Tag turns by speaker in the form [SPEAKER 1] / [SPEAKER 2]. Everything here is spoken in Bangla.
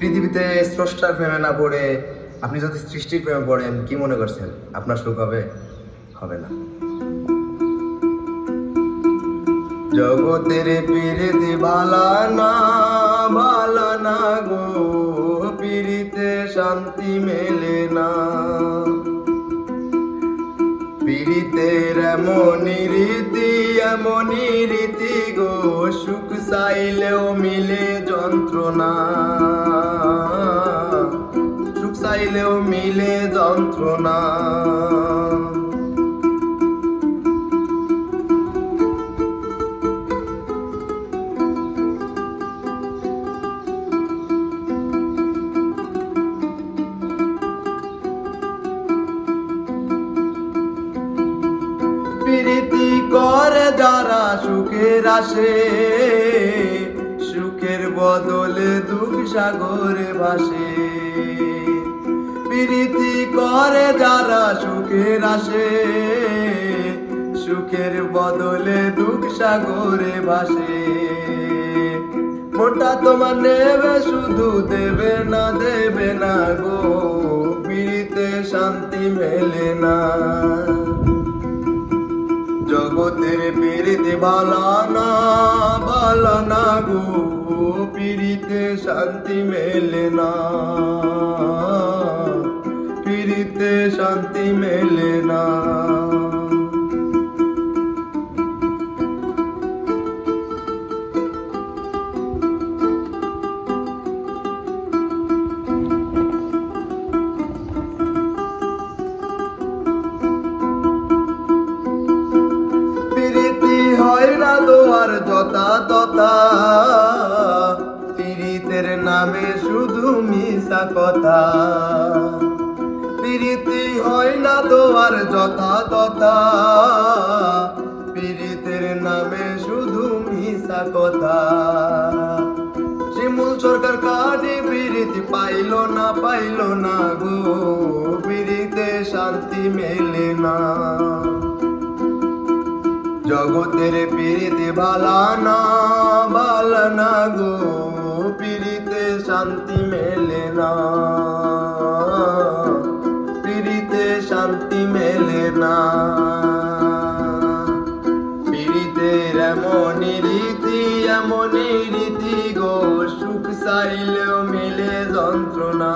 [SPEAKER 1] পৃথিবীতে স্রষ্টার প্রেমে না পড়ে আপনি যদি সৃষ্টির প্রেমে পড়েন, কি মনে করছেন আপনার সুখ হবে? হবে না। জগতের পীড়িতে ভালা না গো, পীড়িতে শান্তি মেলে না। পীড়িতের এমনই রীতি গো, সুখ চাইলেও মিলে যন্ত্রণা, সুখ চাইলেও মিলে যন্ত্রণা। প্রীতি করে যারা সুখের আসে, সুখের বদলে দুঃখ সাগরে ভাসে। প্রীতি করে যারা সুখের আসে, সুখের বদলে দুঃখ সাগরে ভাসে। মোটা তোমার নেবে শুধু, দেবে না গো, প্রীতিতে শান্তি মেলে না। জগতের পীড়িতে ভালা না গো, পীড়িতে শান্তি মেলে না, পীড়িতে শান্তি মেলে না। হয় না তোমার যথা তথা, পীড়িতের নামে শুধু মিশা কথা। পীড়িতি হয় না তোমার যথা তথা, পীড়িতের নামে শুধু মিশা কথা। শিমুল সরকার কাটে পীড়িতি পাইল না গো, পীড়িতে শান্তি মেলে না। জগতের পীড়িতে ভালা না গো, পীড়িতে শান্তি মেলে না, পীড়িতে শান্তি মেলে না। পীড়িতের এমনই রীতি গো, সুখ চাইলেও মিলে যন্ত্রণা।